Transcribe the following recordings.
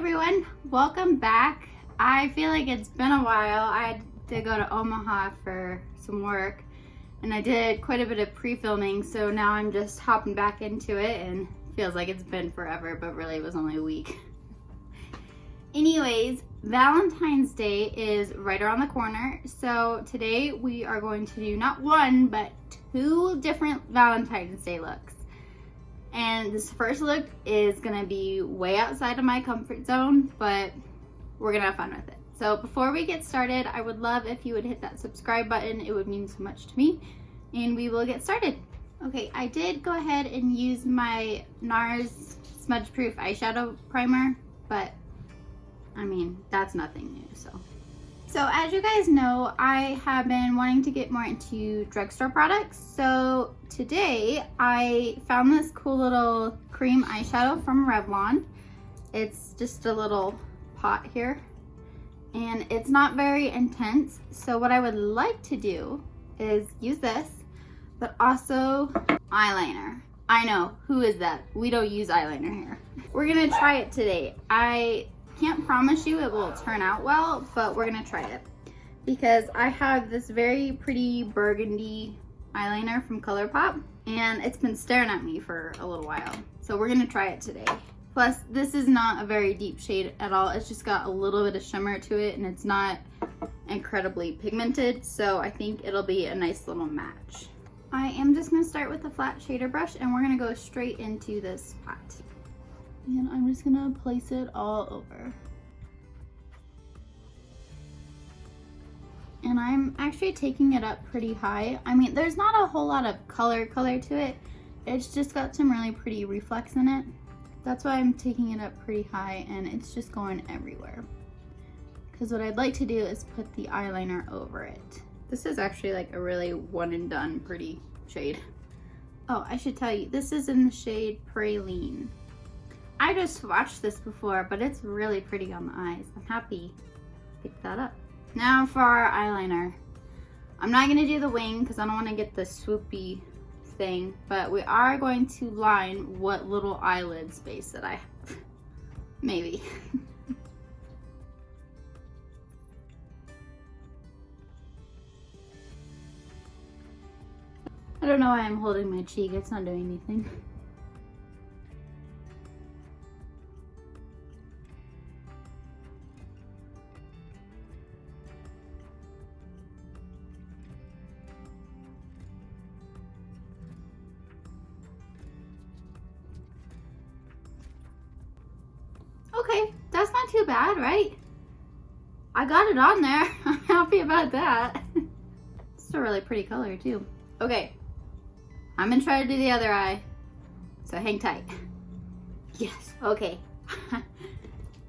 everyone, welcome back. I feel like it's been a while. I had to go to Omaha for some work and I did quite a bit of pre-filming, so now I'm just hopping back into it and feels like it's been forever, but really it was only a week. Anyways, Valentine's Day is right around the corner, so today we are going to do not one but two different Valentine's Day looks. And this first look is gonna be way outside of my comfort zone, but we're gonna have fun with it. So before we get started, I would love if you would hit that subscribe button. It would mean so much to me, and we will get started. Okay, I did go ahead and use my Nars Smudgeproof eyeshadow primer, but I mean, that's nothing new, So as you guys know, I have been wanting to get more into drugstore products. So today I found this cool little cream eyeshadow from Revlon. It's just a little pot here and it's not very intense. So what I would like to do is use this, but also eyeliner. I know, who is that? We don't use eyeliner here. We're gonna try it today. I can't promise you it will turn out well, but we're gonna try it because I have this very pretty burgundy eyeliner from Colourpop and it's been staring at me for a little while, so we're gonna try it today. Plus, this is not a very deep shade at all. It's just got a little bit of shimmer to it and it's not incredibly pigmented, so I think it'll be a nice little match. I am just gonna start with a flat shader brush and we're gonna go straight into this pot. And I'm just gonna place it all over. And I'm actually taking it up pretty high. I mean, there's not a whole lot of color to it. It's just got some really pretty reflex in it. That's why I'm taking it up pretty high and it's just going everywhere. Because what I'd like to do is put the eyeliner over it. This is actually like a really one and done pretty shade. Oh, I should tell you, this is in the shade Praline. I just swatched this before, but it's really pretty on the eyes. I'm happy I picked that up. Now for our eyeliner. I'm not gonna do the wing because I don't wanna get the swoopy thing, but we are going to line what little eyelid space that I have. Maybe. I don't know why I'm holding my cheek, it's not doing anything. Okay, that's not too bad, right? I got it on there. I'm happy about that. It's a really pretty color too. Okay, I'm gonna try to do the other eye, so hang tight. Yes, okay.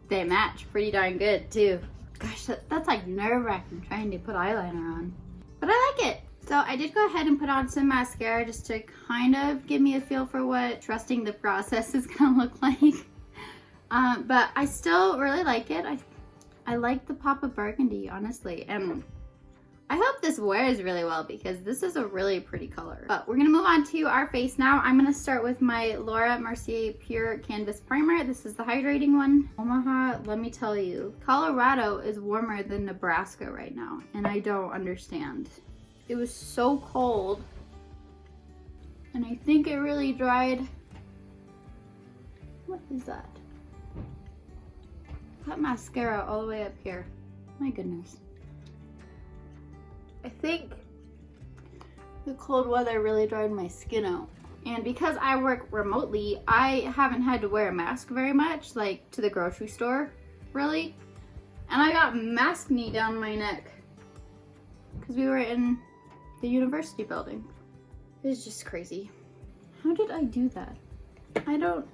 They match pretty darn good too. Gosh, that's like nerve-wracking trying to put eyeliner on. But I like it. So I did go ahead and put on some mascara just to kind of give me a feel for what trusting the process is gonna look like. But I still really like it. I like the pop of burgundy, honestly, and I hope this wears really well because this is a really pretty color. But we're gonna move on to our face now. I'm gonna start with my Laura Mercier Pure Canvas Primer. This is the hydrating one. Omaha, let me tell you, Colorado is warmer than Nebraska right now, and I don't understand. It was so cold, and I think it really dried. What is that? That mascara all the way up here. My goodness. I think the cold weather really dried my skin out. And because I work remotely, I haven't had to wear a mask very much, like to the grocery store, really. And I got mask knee down my neck because we were in the university building. It was just crazy. How did I do that?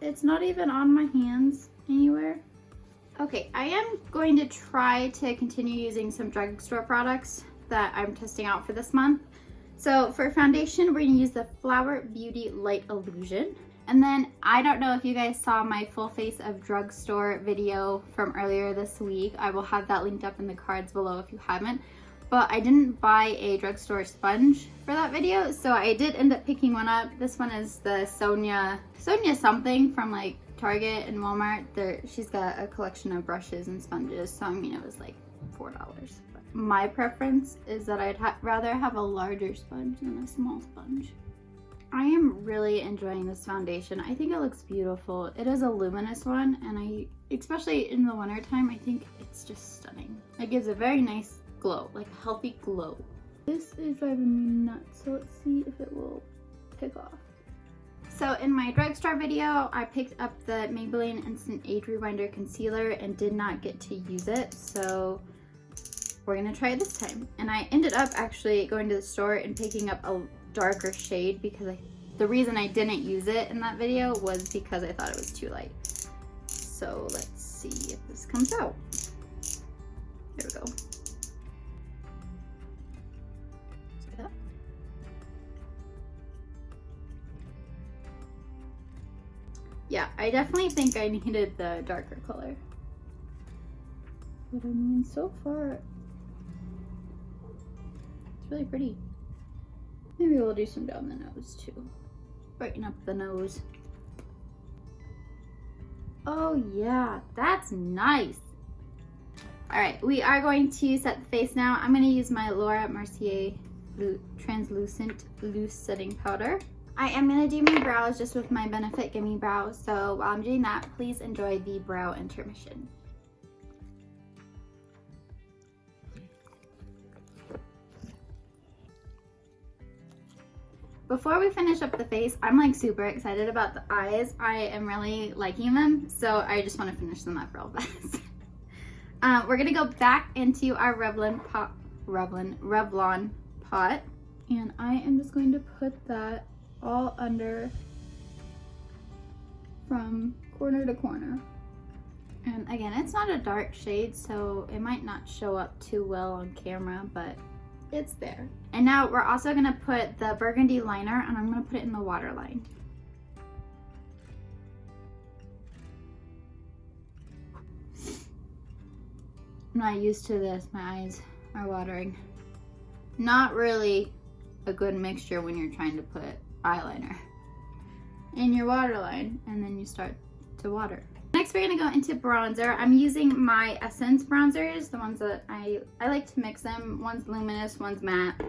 It's not even on my hands anywhere. Okay, I am going to try to continue using some drugstore products that I'm testing out for this month. So for foundation, we're gonna use the Flower Beauty Light Illusion. And then I don't know if you guys saw my full face of drugstore video from earlier this week. I will have that linked up in the cards below if you haven't. But I didn't buy a drugstore sponge for that video, so I did end up picking one up. This one is the Sonia something from like Target and Walmart, she's got a collection of brushes and sponges, so I mean it was like $4. But my preference is that I'd rather have a larger sponge than a small sponge. I am really enjoying this foundation. I think it looks beautiful. It is a luminous one, and especially in the winter time, I think it's just stunning. It gives a very nice glow, like a healthy glow. This is driving me nuts, so let's see if it will pick off. So in my drugstore video, I picked up the Maybelline Instant Age Rewinder Concealer and did not get to use it, so we're gonna try it this time. And I ended up actually going to the store and picking up a darker shade because the reason I didn't use it in that video was because I thought it was too light. So let's see if this comes out. There we go. Yeah, I definitely think I needed the darker color. But I mean, so far, it's really pretty. Maybe we'll do some down the nose too. Brighten up the nose. Oh yeah, that's nice. All right, we are going to set the face now. I'm gonna use my Laura Mercier Translucent Loose Setting Powder. I am gonna do my brows just with my Benefit Gimme Brow, so while I'm doing that, please enjoy the brow intermission. Before we finish up the face, I'm like super excited about the eyes. I am really liking them, so I just want to finish them up real fast. We're gonna go back into our Revlon pot, and I am just going to put that all under from corner to corner. And again, it's not a dark shade, so it might not show up too well on camera, but it's there. And now we're also gonna put the burgundy liner, and I'm gonna put it in the waterline. I'm not used to this, my eyes are watering. Not really a good mixture when you're trying to put eyeliner in your waterline and then you start to water. Next we're gonna go into bronzer. I'm using my Essence bronzers, the ones that I like to mix them. One's luminous, one's matte.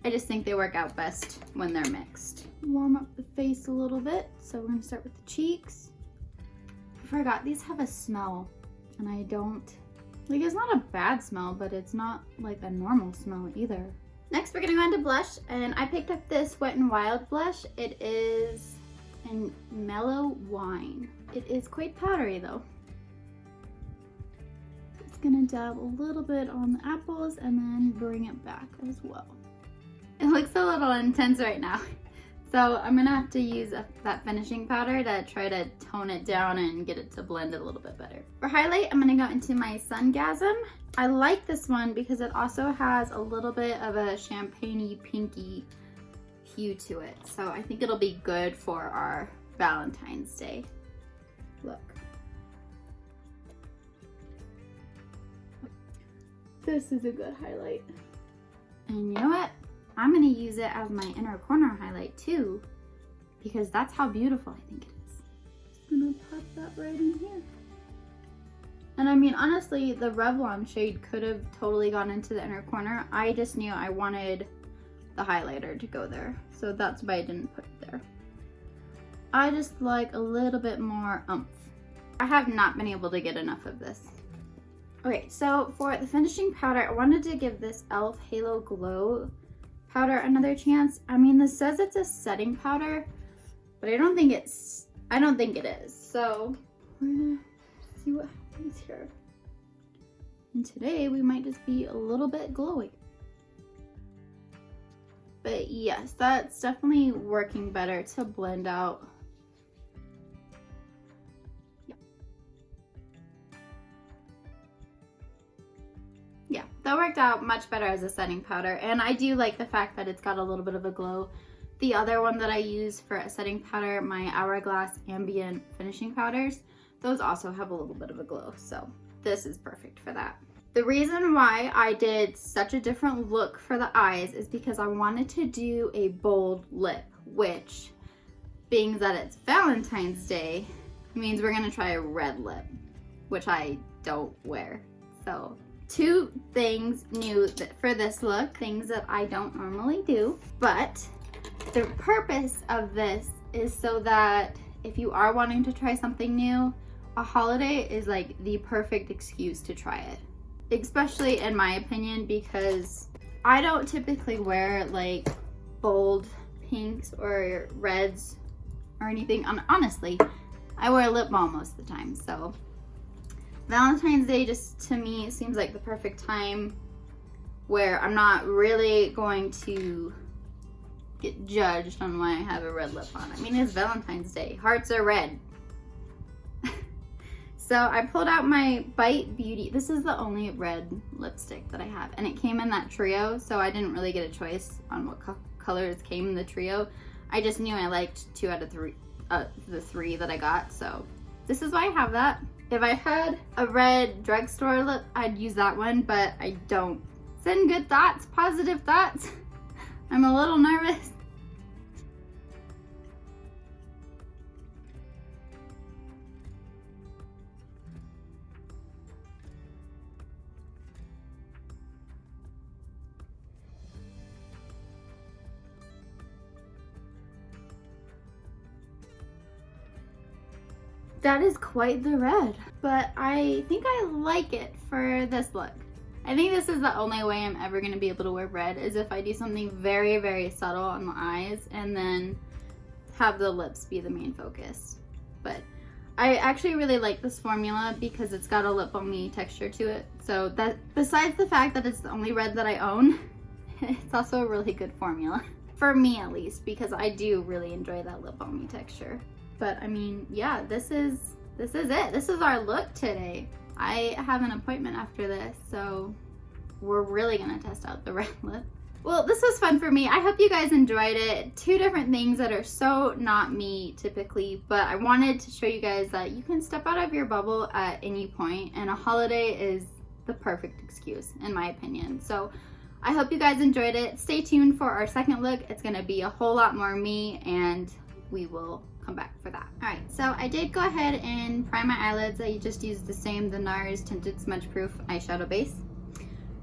I just think they work out best when they're mixed. Warm up the face a little bit. So we're gonna start with the cheeks. I forgot, these have a smell and I don't, like, it's not a bad smell, but it's not like a normal smell either. Next, we're gonna go into blush, and I picked up this Wet n Wild blush. It is in Mellow Wine. It is quite powdery though. Just gonna dab a little bit on the apples and then bring it back as well. It looks a little intense right now. So I'm gonna have to use that finishing powder to try to tone it down and get it to blend a little bit better. For highlight, I'm gonna go into my Sungasm. I like this one because it also has a little bit of a champagne-y, pinky hue to it. So I think it'll be good for our Valentine's Day look. This is a good highlight. And you know what? I'm gonna use it as my inner corner highlight too, because that's how beautiful I think it is. Just gonna pop that right in here. And I mean, honestly, the Revlon shade could have totally gone into the inner corner. I just knew I wanted the highlighter to go there, so that's why I didn't put it there. I just like a little bit more oomph. I have not been able to get enough of this. Okay, so for the finishing powder, I wanted to give this e.l.f. Halo Glow powder another chance. I mean, this says it's a setting powder, but I don't think it is. So we're gonna see what happens here. And today we might just be a little bit glowy. But yes, that's definitely working better to blend out. Yeah, that worked out much better as a setting powder, and I do like the fact that it's got a little bit of a glow. The other one that I use for a setting powder, my Hourglass Ambient finishing powders, those also have a little bit of a glow, so this is perfect for that. The reason why I did such a different look for the eyes is because I wanted to do a bold lip, which, being that it's Valentine's Day, It means we're gonna try a red lip, which I don't wear. So 2 things new for this look, things that I don't normally do, but the purpose of this is so that if you are wanting to try something new, a holiday is like the perfect excuse to try it. Especially in my opinion, because I don't typically wear like bold pinks or reds or anything. Honestly, I wear lip balm most of the time, so Valentine's Day just to me seems like the perfect time where I'm not really going to get judged on why I have a red lip on. I mean, it's Valentine's Day. Hearts are red. So I pulled out my Bite Beauty. This is the only red lipstick that I have, and it came in that trio, so I didn't really get a choice on what colors came in the trio. I just knew I liked 2 out of 3, the 3 that I got, so this is why I have that. If I had a red drugstore lip, I'd use that one, but I don't. Send good thoughts, positive thoughts. I'm a little nervous. That is quite the red, but I think I like it for this look. I think this is the only way I'm ever going to be able to wear red, is if I do something very, very subtle on the eyes and then have the lips be the main focus. But I actually really like this formula because it's got a lip balmy texture to it. So that, besides the fact that it's the only red that I own, it's also a really good formula. For me at least, because I do really enjoy that lip balmy texture. But I mean, yeah, this is it. This is our look today. I have an appointment after this, so we're really gonna test out the red lip. Well, this was fun for me. I hope you guys enjoyed it. 2 different things that are so not me typically, but I wanted to show you guys that you can step out of your bubble at any point, and a holiday is the perfect excuse, in my opinion. So I hope you guys enjoyed it. Stay tuned for our second look. It's gonna be a whole lot more me, and we will come back for that. All right, so I did go ahead and prime my eyelids. I just used the Nars Tinted Smudgeproof eyeshadow base.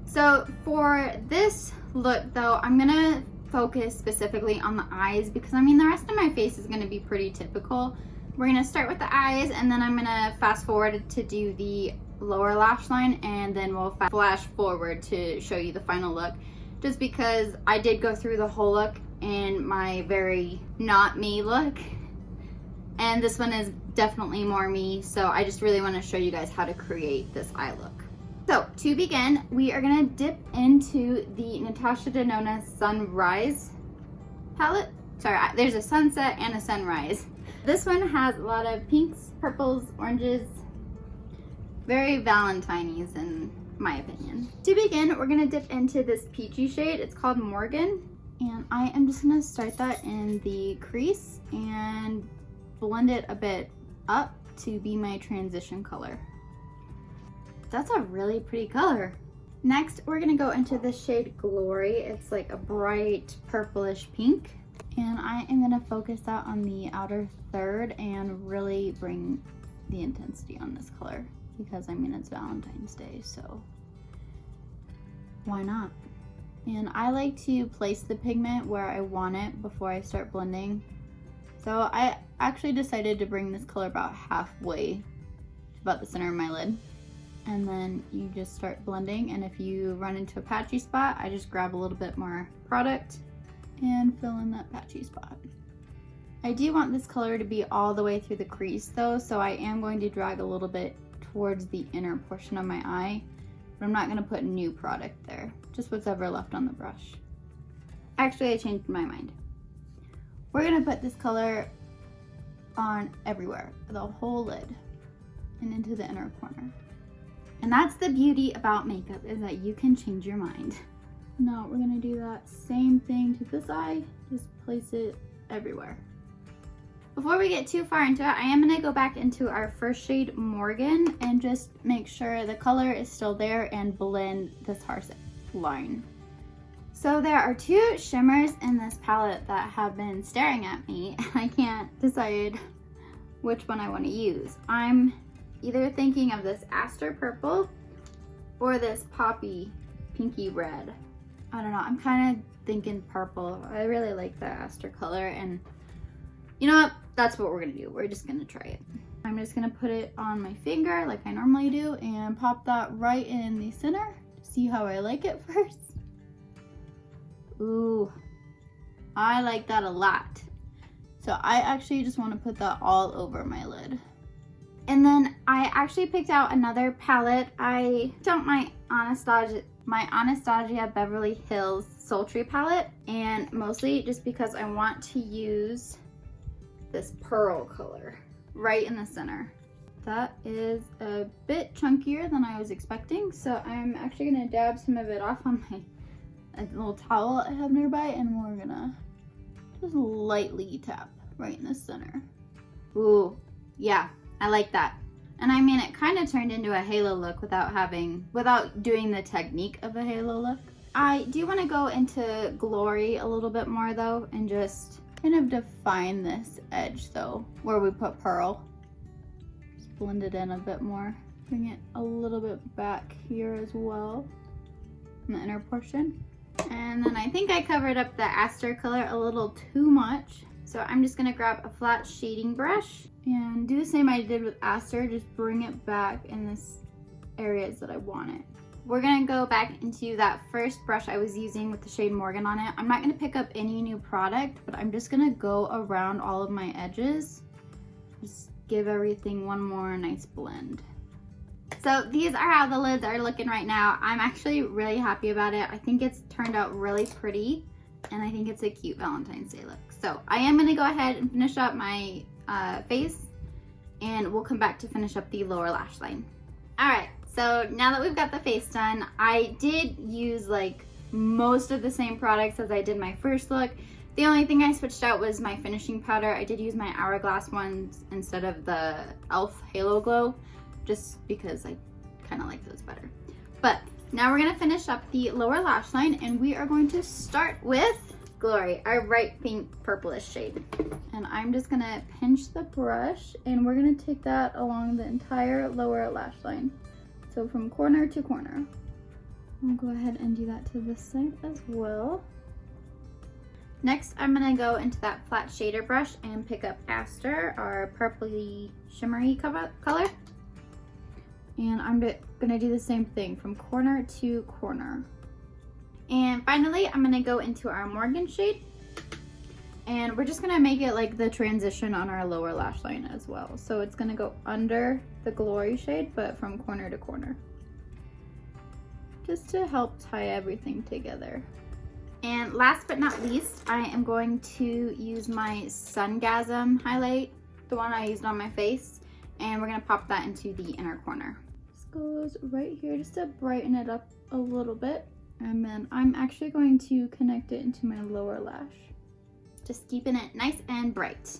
So for this look though, I'm gonna focus specifically on the eyes because I mean the rest of my face is gonna be pretty typical. We're gonna start with the eyes and then I'm gonna fast forward to do the lower lash line, and then we'll flash forward to show you the final look, just because I did go through the whole look in my very not me look. And this one is definitely more me, so I just really want to show you guys how to create this eye look. So to begin, we are going to dip into the Natasha Denona Sunrise palette. Sorry, there's a sunset and a sunrise. This one has a lot of pinks, purples, oranges, very Valentine-y in my opinion. To begin, we're going to dip into this peachy shade. It's called Morgan, and I am just going to start that in the crease and blend it a bit up to be my transition color. That's a really pretty color. Next, we're gonna go into the shade Glory. It's like a bright purplish pink. And I am gonna focus that on the outer third and really bring the intensity on this color because I mean it's Valentine's Day, so why not? And I like to place the pigment where I want it before I start blending. So I actually decided to bring this color about halfway, about the center of my lid. And then you just start blending, and if you run into a patchy spot, I just grab a little bit more product and fill in that patchy spot. I do want this color to be all the way through the crease though, so I am going to drag a little bit towards the inner portion of my eye, but I'm not going to put new product there, just what's ever left on the brush. Actually, I changed my mind. We're gonna put this color on everywhere, the whole lid, and into the inner corner. And that's the beauty about makeup, is that you can change your mind. Now we're gonna do that same thing to this eye, just place it everywhere. Before we get too far into it, I am gonna go back into our first shade, Morgan, and just make sure the color is still there and blend this harsh line. So there are 2 shimmers in this palette that have been staring at me, and I can't decide which one I want to use. I'm either thinking of this Aster Purple or this Poppy Pinky Red. I don't know, I'm kind of thinking purple. I really like the Aster color, and you know what? That's what we're gonna do. We're just gonna try it. I'm just gonna put it on my finger like I normally do and pop that right in the center. See how I like it first. Ooh, I like that a lot. So I actually just want to put that all over my lid. And then I actually picked out another palette. I picked out my Anastasia Beverly Hills Sultry palette, and mostly just because I want to use this pearl color right in the center. That is a bit chunkier than I was expecting, so I'm actually gonna dab some of it off on a little towel I have nearby, and we're gonna just lightly tap right in the center. Ooh, yeah, I like that. And I mean, it kind of turned into a halo look without doing the technique of a halo look. I do want to go into Glory a little bit more though, and just kind of define this edge though, where we put pearl. Just blend it in a bit more. Bring it a little bit back here as well, in the inner portion. And then I think I covered up the Aster color a little too much. So I'm just gonna grab a flat shading brush and do the same I did with Aster, just bring it back in this areas that I want it. We're gonna go back into that first brush I was using with the shade Morgan on it. I'm not gonna pick up any new product, but I'm just gonna go around all of my edges. Just give everything one more nice blend. So these are how the lids are looking right now. I'm actually really happy about it. I think it's turned out really pretty, and I think it's a cute Valentine's Day look. So I am gonna go ahead and finish up my face, and we'll come back to finish up the lower lash line. All right, so now that we've got the face done, I did use like most of the same products as I did my first look. The only thing I switched out was my finishing powder. I did use my Hourglass ones instead of the e.l.f. Halo Glow, just because I kind of like those better. But now we're gonna finish up the lower lash line, and we are going to start with Glory, our bright pink purplish shade. And I'm just gonna pinch the brush, and we're gonna take that along the entire lower lash line. So from corner to corner. I'll go ahead and do that to this side as well. Next, I'm gonna go into that flat shader brush and pick up Aster, our purpley shimmery color. And I'm gonna do the same thing from corner to corner. And finally, I'm gonna go into our Morgan shade, and we're just gonna make it like the transition on our lower lash line as well. So it's gonna go under the Glory shade, but from corner to corner, just to help tie everything together. And last but not least, I am going to use my Sungasm highlight, the one I used on my face, and we're gonna pop that into the inner corner. This goes right here just to brighten it up a little bit. And then I'm actually going to connect it into my lower lash, just keeping it nice and bright.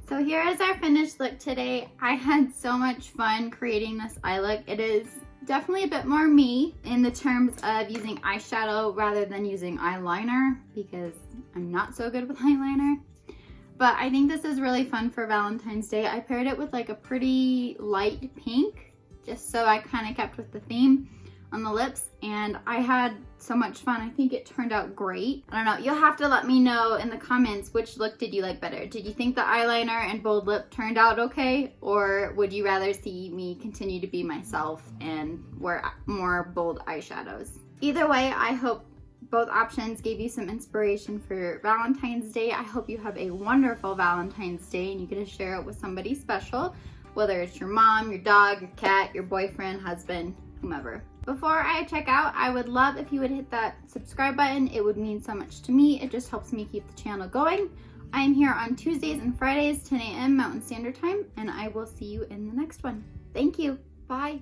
So here is our finished look today. I had so much fun creating this eye look. It is definitely a bit more me in the terms of using eyeshadow rather than using eyeliner, because I'm not so good with eyeliner. But I think this is really fun for Valentine's Day. I paired it with like a pretty light pink, just so I kind of kept with the theme on the lips, and I had so much fun. I think it turned out great. I don't know, you'll have to let me know in the comments which look did you like better. Did you think the eyeliner and bold lip turned out okay, or would you rather see me continue to be myself and wear more bold eyeshadows? Either way, I hope both options gave you some inspiration for Valentine's Day. I hope you have a wonderful Valentine's Day and you get to share it with somebody special, whether it's your mom, your dog, your cat, your boyfriend, husband, whomever. Before I check out, I would love if you would hit that subscribe button. It would mean so much to me. It just helps me keep the channel going. I am here on Tuesdays and Fridays, 10 a.m. Mountain Standard Time, and I will see you in the next one. Thank you. Bye.